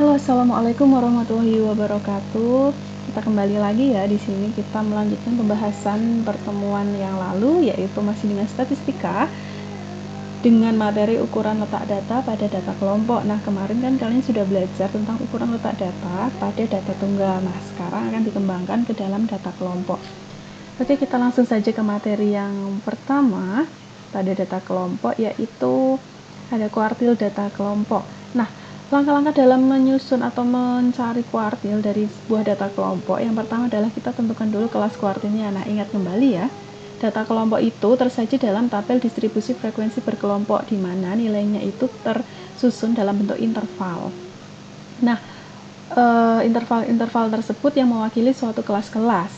Halo, assalamualaikum warahmatullahi wabarakatuh. Kita kembali lagi ya di sini kita melanjutkan pembahasan pertemuan yang lalu, yaitu masih dengan statistika dengan materi ukuran letak data pada data kelompok. Nah, kemarin kan kalian sudah belajar tentang ukuran letak data pada data tunggal. Nah, sekarang akan dikembangkan ke dalam data kelompok. Oke, kita langsung saja ke materi yang pertama pada data kelompok, yaitu ada kuartil data kelompok. Nah, langkah-langkah dalam menyusun atau mencari kuartil dari sebuah data kelompok, yang pertama adalah kita tentukan dulu kelas kuartilnya. Nah, ingat kembali ya, data kelompok itu tersaji dalam tabel distribusi frekuensi berkelompok, di mana nilainya itu tersusun dalam bentuk interval. Nah, interval-interval tersebut yang mewakili suatu kelas-kelas.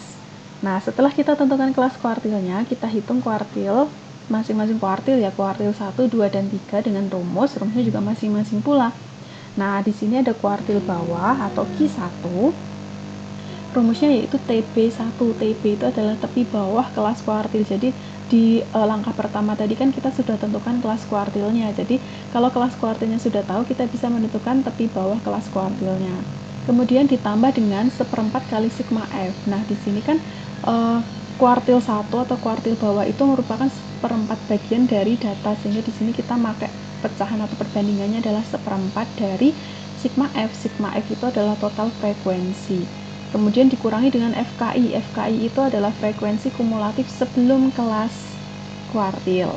Nah, setelah kita tentukan kelas kuartilnya, kita hitung kuartil masing-masing kuartil ya, kuartil 1, 2, dan 3 dengan rumusnya juga masing-masing pula. Nah, di sini ada kuartil bawah atau Q1. Rumusnya yaitu TB1. TB itu adalah tepi bawah kelas kuartil. Jadi di langkah pertama tadi kan kita sudah tentukan kelas kuartilnya. Jadi kalau kelas kuartilnya sudah tahu, kita bisa menentukan tepi bawah kelas kuartilnya. Kemudian ditambah dengan seperempat kali sigma F. Nah, di sini kan kuartil 1 atau kuartil bawah itu merupakan seperempat bagian dari data, sehingga di sini kita pakai pecahan atau perbandingannya adalah seperempat dari sigma F. Sigma F itu adalah total frekuensi. Kemudian dikurangi dengan FKI. FKI itu adalah frekuensi kumulatif sebelum kelas kuartil.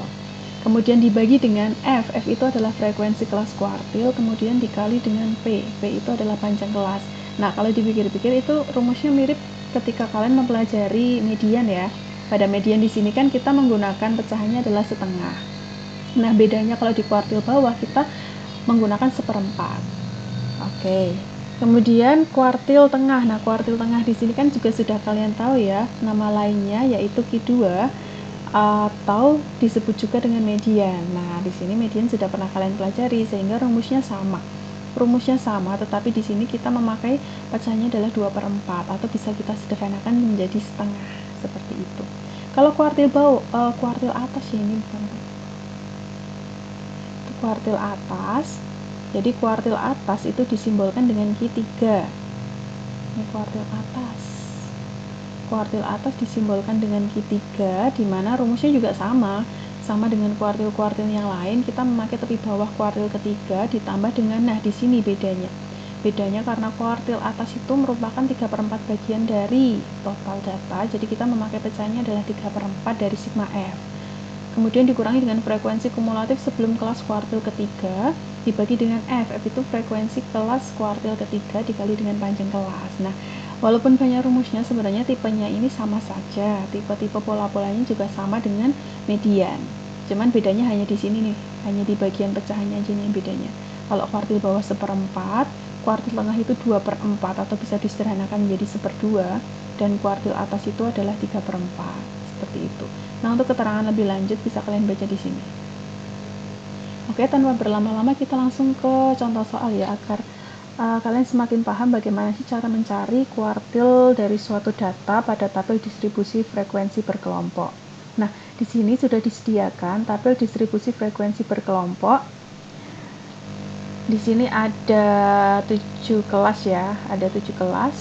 Kemudian dibagi dengan F. F itu adalah frekuensi kelas kuartil, kemudian dikali dengan P. P itu adalah panjang kelas. Nah, kalau dipikir-pikir itu rumusnya mirip ketika kalian mempelajari median ya. Pada median di sini kan kita menggunakan pecahannya adalah setengah. Nah, bedanya kalau di kuartil bawah kita menggunakan seperempat. Oke. Kemudian kuartil tengah. Nah, kuartil tengah di sini kan juga sudah kalian tahu ya, nama lainnya yaitu Q2 atau disebut juga dengan median. Nah, di sini median sudah pernah kalian pelajari, sehingga rumusnya sama. Rumusnya sama, tetapi di sini kita memakai pecahannya adalah 2/4 atau bisa kita sederhanakan menjadi setengah seperti itu. Kalau kuartil kuartil atas ya, ini bukan kuartil atas. Jadi kuartil atas itu disimbolkan dengan Q3. Ini kuartil atas. Kuartil atas disimbolkan dengan Q3, di mana rumusnya juga sama dengan kuartil-kuartil yang lain. Kita memakai tepi bawah kuartil ketiga ditambah dengan, nah di sini bedanya. Bedanya karena kuartil atas itu merupakan 3/4 bagian dari total data, jadi kita memakai pecahannya adalah 3/4 dari sigma F. Kemudian dikurangi dengan frekuensi kumulatif sebelum kelas kuartil ketiga, dibagi dengan F. F itu frekuensi kelas kuartil ketiga dikali dengan panjang kelas. Nah, walaupun banyak rumusnya, sebenarnya tipenya ini sama saja. Tipe-tipe pola-polanya juga sama dengan median. Cuman bedanya hanya di sini nih, hanya di bagian pecahannya aja nih bedanya. Kalau kuartil bawah seperempat, kuartil tengah itu 2/4 atau bisa disederhanakan menjadi 1/2, dan kuartil atas itu adalah 3/4. Seperti itu. Nah, untuk keterangan lebih lanjut bisa kalian baca di sini. Oke, tanpa berlama-lama kita langsung ke contoh soal ya, agar kalian semakin paham bagaimana sih cara mencari kuartil dari suatu data pada tabel distribusi frekuensi berkelompok. Nah, di sini sudah disediakan tabel distribusi frekuensi berkelompok. Di sini ada 7 kelas ya, ada 7 kelas.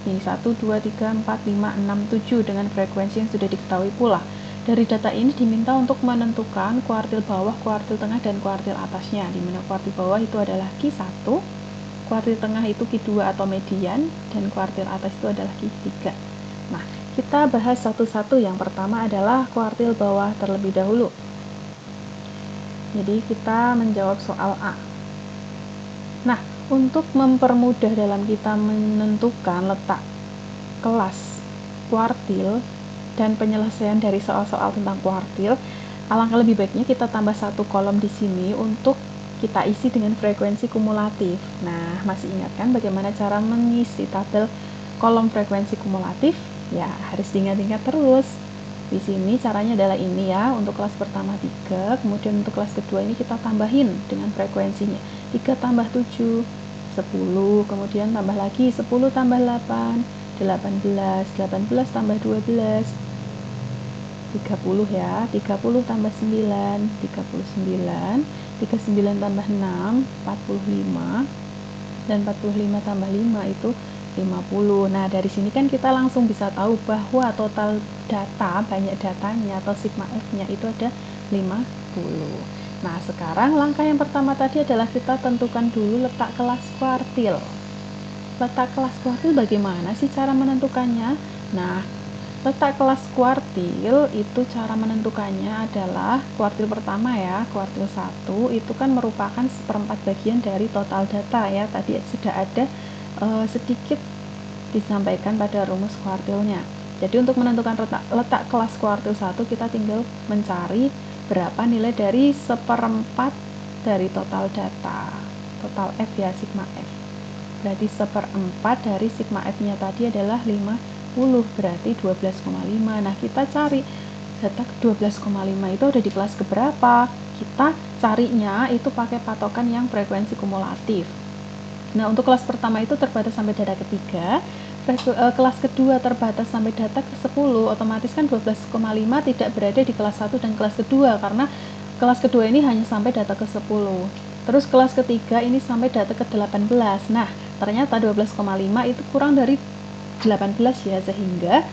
Ini 1, 2, 3, 4, 5, 6, 7 dengan frekuensi yang sudah diketahui pula. Dari data ini diminta untuk menentukan kuartil bawah, kuartil tengah, dan kuartil atasnya, di mana kuartil bawah itu adalah Q1, kuartil tengah itu Q2 atau median, dan kuartil atas itu adalah Q3. Nah, kita bahas satu-satu. Yang pertama adalah kuartil bawah terlebih dahulu. Jadi kita menjawab soal A. Nah, untuk mempermudah dalam kita menentukan letak kelas kuartil dan penyelesaian dari soal-soal tentang kuartil, alangkah lebih baiknya kita tambah satu kolom di sini untuk kita isi dengan frekuensi kumulatif. Nah, masih ingat kan bagaimana cara mengisi tabel kolom frekuensi kumulatif? Ya, harus diingat-ingat terus. Di sini caranya adalah ini ya, untuk kelas pertama 3, kemudian untuk kelas kedua ini kita tambahin dengan frekuensinya. 3 tambah 7, 10, kemudian tambah lagi 10 tambah 8, 18, 18 tambah 12, 30 ya, 30 tambah 9, 39, 39 tambah 6, 45, dan 45 tambah 5 itu 50. Nah, dari sini kan kita langsung bisa tahu bahwa total data, banyak datanya atau sigma F-nya itu ada 50. Nah, sekarang langkah yang pertama tadi adalah kita tentukan dulu letak kelas kuartil. Letak kelas kuartil bagaimana sih cara menentukannya? Nah, letak kelas kuartil itu cara menentukannya adalah kuartil pertama ya, kuartil 1 itu kan merupakan seperempat bagian dari total data ya. Tadi sudah ada sedikit disampaikan pada rumus kuartilnya. Jadi untuk menentukan letak kelas kuartil 1 kita tinggal mencari berapa nilai dari seperempat dari total data. Total F ya, sigma F. Berarti seperempat dari sigma F-nya tadi adalah 50, berarti 12,5. Nah, kita cari data 12,5 itu ada di kelas keberapa? Kita carinya itu pakai patokan yang frekuensi kumulatif. Nah, untuk kelas pertama itu terbatas sampai data ketiga, kelas kedua terbatas sampai data ke-10, otomatis kan 12,5 tidak berada di kelas 1 dan kelas kedua, karena kelas kedua ini hanya sampai data ke-10. Terus kelas ketiga ini sampai data ke-18. Nah, ternyata 12,5 itu kurang dari 18 ya, sehingga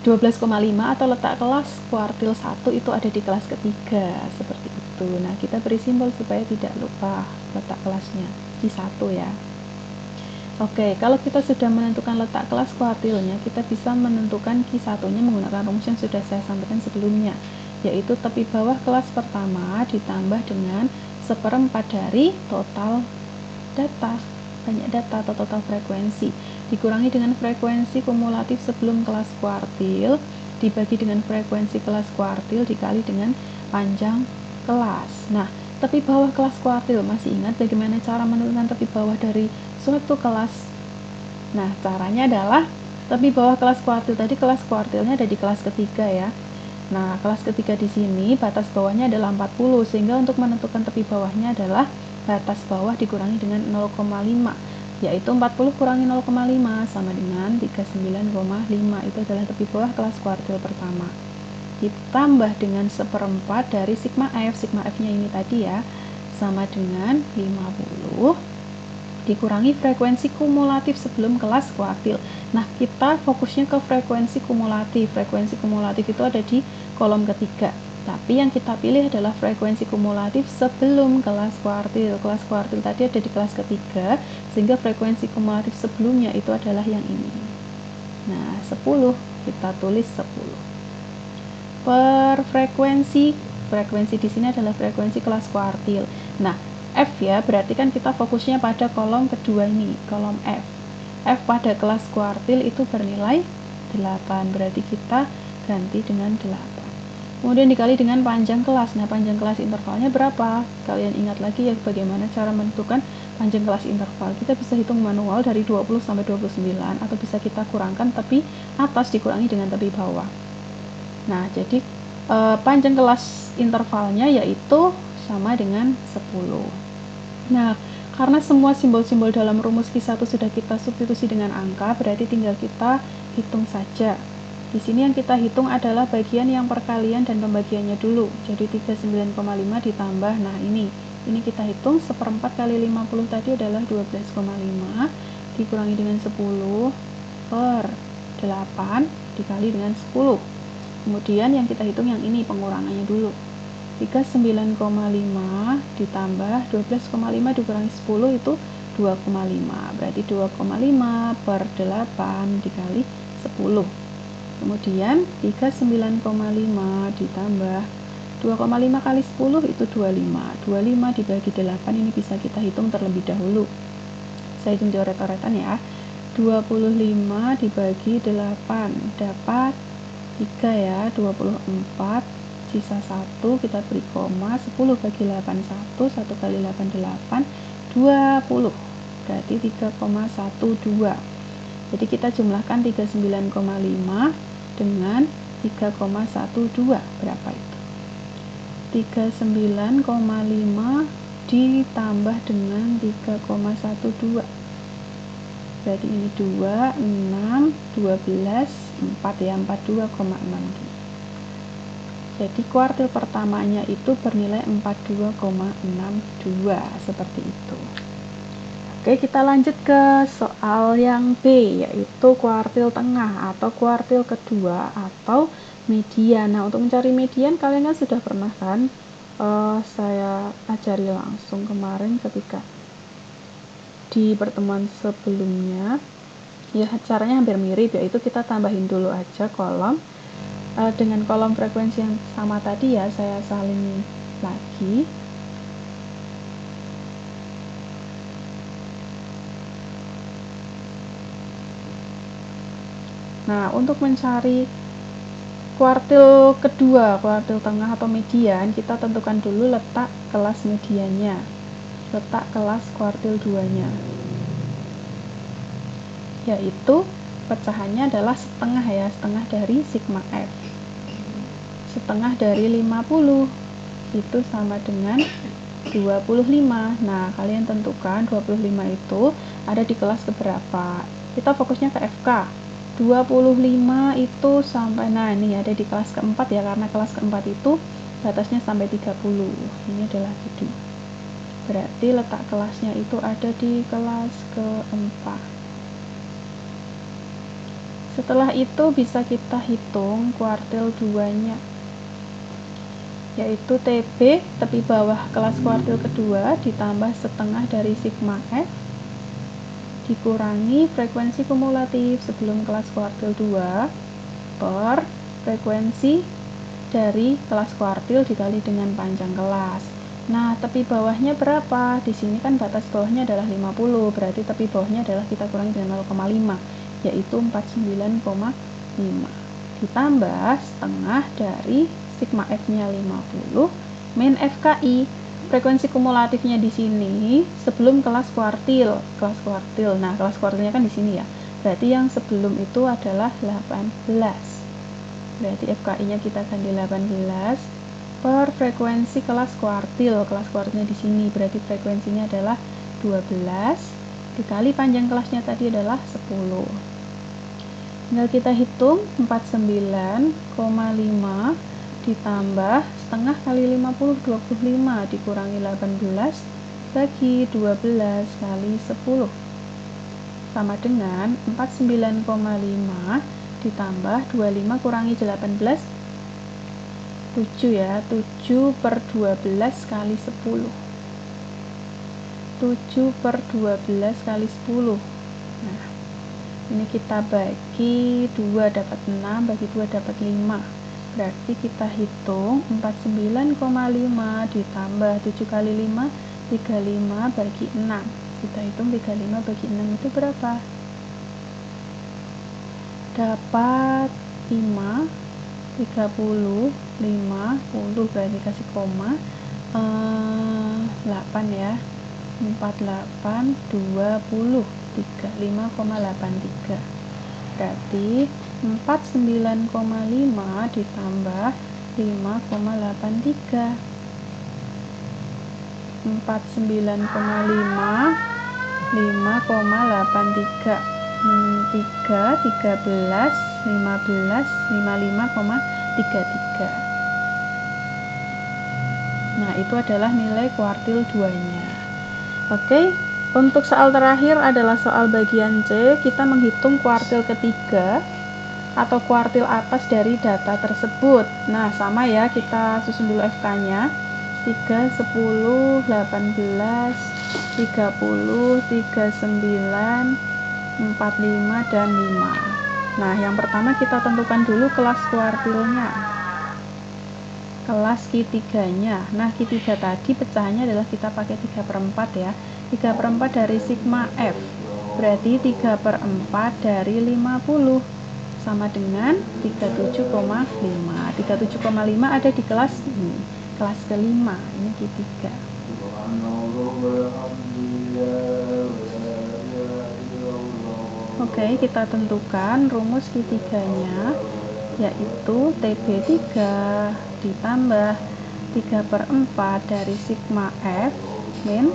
12,5 atau letak kelas kuartil 1 itu ada di kelas ketiga, seperti itu. Nah, kita beri simbol supaya tidak lupa letak kelasnya di 1 ya. Oke, kalau kita sudah menentukan letak kelas kuartilnya, kita bisa menentukan Q1-nya menggunakan rumus yang sudah saya sampaikan sebelumnya, yaitu tepi bawah kelas pertama ditambah dengan seperempat dari total data, banyak data atau total frekuensi, dikurangi dengan frekuensi kumulatif sebelum kelas kuartil, dibagi dengan frekuensi kelas kuartil dikali dengan panjang kelas. Nah, tepi bawah kelas kuartil, masih ingat bagaimana cara menentukan tepi bawah dari suatu kelas? Nah, caranya adalah tepi bawah kelas kuartil tadi, kelas kuartilnya ada di kelas ketiga ya. Nah, kelas ketiga di sini batas bawahnya adalah 40, sehingga untuk menentukan tepi bawahnya adalah batas bawah dikurangi dengan 0,5, yaitu 40 kurangi 0,5 sama dengan 39,5. Itu adalah tepi bawah kelas kuartil pertama. Ditambah dengan seperempat dari sigma F. Sigma F-nya ini tadi ya, sama dengan 50 dikurangi frekuensi kumulatif sebelum kelas kuartil. Nah, kita fokusnya ke frekuensi kumulatif. Frekuensi kumulatif itu ada di kolom ketiga. Tapi yang kita pilih adalah frekuensi kumulatif sebelum kelas kuartil. Kelas kuartil tadi ada di kelas ketiga, sehingga frekuensi kumulatif sebelumnya itu adalah yang ini. Nah, 10, kita tulis 10. Per frekuensi di sini adalah frekuensi kelas kuartil. Nah, F ya, berarti kan kita fokusnya pada kolom kedua ini, kolom F. F pada kelas kuartil itu bernilai 8, berarti kita ganti dengan 8. Kemudian dikali dengan panjang kelas. Nah, panjang kelas intervalnya berapa? Kalian ingat lagi ya bagaimana cara menentukan panjang kelas interval. Kita bisa hitung manual dari 20 sampai 29, atau bisa kita kurangkan tepi atas dikurangi dengan tepi bawah. Nah, jadi panjang kelas intervalnya yaitu sama dengan 10. Nah, karena semua simbol-simbol dalam rumus Q1 sudah kita substitusi dengan angka, berarti tinggal kita hitung saja. Di sini yang kita hitung adalah bagian yang perkalian dan pembagiannya dulu. Jadi 39,5 ditambah, nah ini kita hitung seperempat kali 50 tadi adalah 12,5 dikurangi dengan 10 per 8 dikali dengan 10. Kemudian yang kita hitung yang ini pengurangannya dulu. 39,5 ditambah 12,5 dikurangi 10 itu 2,5. Berarti 2,5 per 8 dikali 10. Kemudian 39,5 ditambah 2,5 kali 10 itu 25. 25 dibagi 8 ini bisa kita hitung terlebih dahulu. Saya hitung coret-coretan ya. 25 dibagi 8 dapat 3 ya, 24, sisa 1 kita beri koma, 10 bagi 8 1, 1 kali 8 8, 20, berarti 3,12. Jadi kita jumlahkan 39,5 dengan 3,12, berapa itu? 39,5 ditambah dengan 3,12, berarti ini 2, 6, 12, 4 ya, 42,6. Jadi kuartil pertamanya itu bernilai 42,62, seperti itu. Oke, kita lanjut ke soal yang B, yaitu kuartil tengah atau kuartil kedua atau median. Nah, untuk mencari median kalian kan sudah pernah kan? Saya ajari langsung kemarin ketika di pertemuan sebelumnya. Ya, caranya hampir mirip, yaitu kita tambahin dulu aja kolom dengan kolom frekuensi yang sama tadi ya, saya salingi lagi. Nah, untuk mencari kuartil kedua, kuartil tengah atau median, kita tentukan dulu letak kelas mediannya, letak kelas kuartil 2-nya, yaitu pecahannya adalah setengah ya, setengah dari sigma F. Setengah dari 50 itu sama dengan 25. Nah, kalian tentukan 25 itu ada di kelas keberapa. Kita fokusnya ke FK. 25 itu sampai, nah ini ada di kelas keempat ya, karena kelas keempat itu batasnya sampai 30. Ini adalah jadi. Berarti letak kelasnya itu ada di kelas keempat. Setelah itu bisa kita hitung kuartil 2-nya, yaitu TB, tepi bawah kelas kuartil kedua, ditambah setengah dari sigma F, dikurangi frekuensi kumulatif sebelum kelas kuartil 2 per frekuensi dari kelas kuartil dikali dengan panjang kelas. Nah, tepi bawahnya berapa? Di sini kan batas bawahnya adalah 50, berarti tepi bawahnya adalah kita kurangi dengan 0,5, yaitu 49,5. Ditambah setengah dari sigma F-nya 50 min FKI. Frekuensi kumulatifnya di sini sebelum kelas kuartil. Nah, kelas kuartilnya kan di sini ya. Berarti yang sebelum itu adalah 18. Berarti FKI-nya kita ganti 18 per frekuensi kelas kuartil. Kelas kuartilnya di sini, berarti frekuensinya adalah 12 dikali panjang kelasnya tadi adalah 10. Tinggal kita hitung 49,5 ditambah setengah kali 50, 25 dikurangi 18 bagi 12 kali 10 sama dengan 49,5 ditambah 25 kurangi 18, 7 ya, 7 per 12 kali 10, 7 per 12 kali 10. Nah, ini kita bagi 2 dapat 6, bagi 2 dapat 5. Berarti kita hitung 49,5 ditambah 7 kali 5, 35 bagi 6. Kita hitung 35 bagi 6 itu berapa? Dapat 5, 30, 50, berarti kasih koma, 8 ya, 48, 20, 35,83. Berarti 49,5 ditambah 5,83. 49,5, 5,83. 3, 13, 15, 55,33. Nah, itu adalah nilai kuartil 2-nya. Oke, untuk soal terakhir adalah soal bagian C. Kita menghitung kuartil ketiga atau kuartil atas dari data tersebut. Nah, sama ya, kita susun dulu FK-nya. 3, 10, 18, 30, 39, 45, dan 5. Nah, yang pertama kita tentukan dulu kelas kuartilnya, kelas Q3-nya. Nah, Q3 tadi pecahannya adalah kita pakai 3/4 ya. 3/4 dari sigma F, berarti 3/4 dari 50 sama dengan 37,5. 37,5 ada di kelas ini, kelas kelima. Ini Q3. Oke, kita tentukan rumus Q3-nya, yaitu TB3 ditambah 3/4 dari sigma F min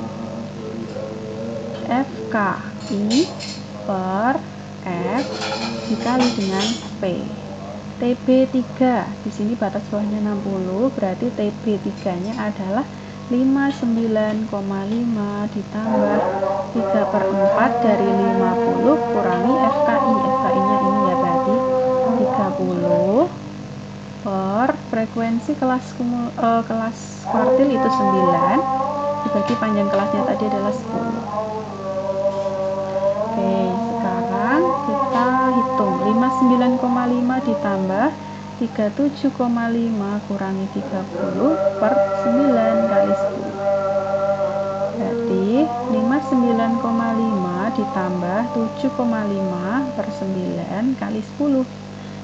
FKI per F dikali dengan P. TB3 di sini batas bawahnya 60, berarti TB3-nya adalah 59,5 ditambah 3/4 dari 50 kurangi FKI. FKI-nya ini ya, berarti 30 per frekuensi kelas kuartil itu 9 dibagi panjang kelasnya tadi adalah 10. Oke, sekarang kita hitung 59,5 ditambah 37,5 kurangi 30 per 9 kali 10. Berarti 59,5 ditambah 7,5 per 9 kali 10.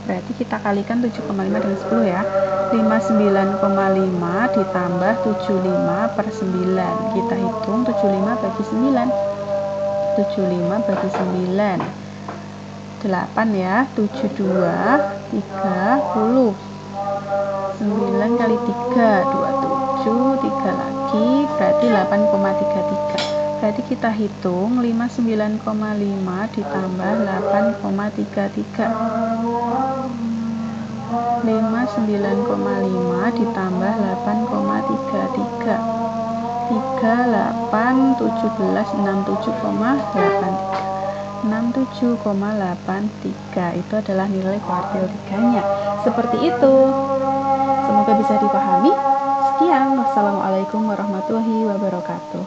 Berarti kita kalikan 7,5 dengan 10 ya. 59,5 ditambah 75 per 9. Kita hitung 75 bagi 9. 75 bagi 9. 8 ya. 72, 30. 9 kali 3, 27, 3 lagi, berarti 8,33. Berarti kita hitung 59,5 ditambah 8,33. 59,5 ditambah 8,33. 38, 17, 67,83. 67,83 itu adalah nilai kuartil 3-nya. Seperti itu. Semoga bisa dipahami. Sekian, wassalamualaikum warahmatullahi wabarakatuh.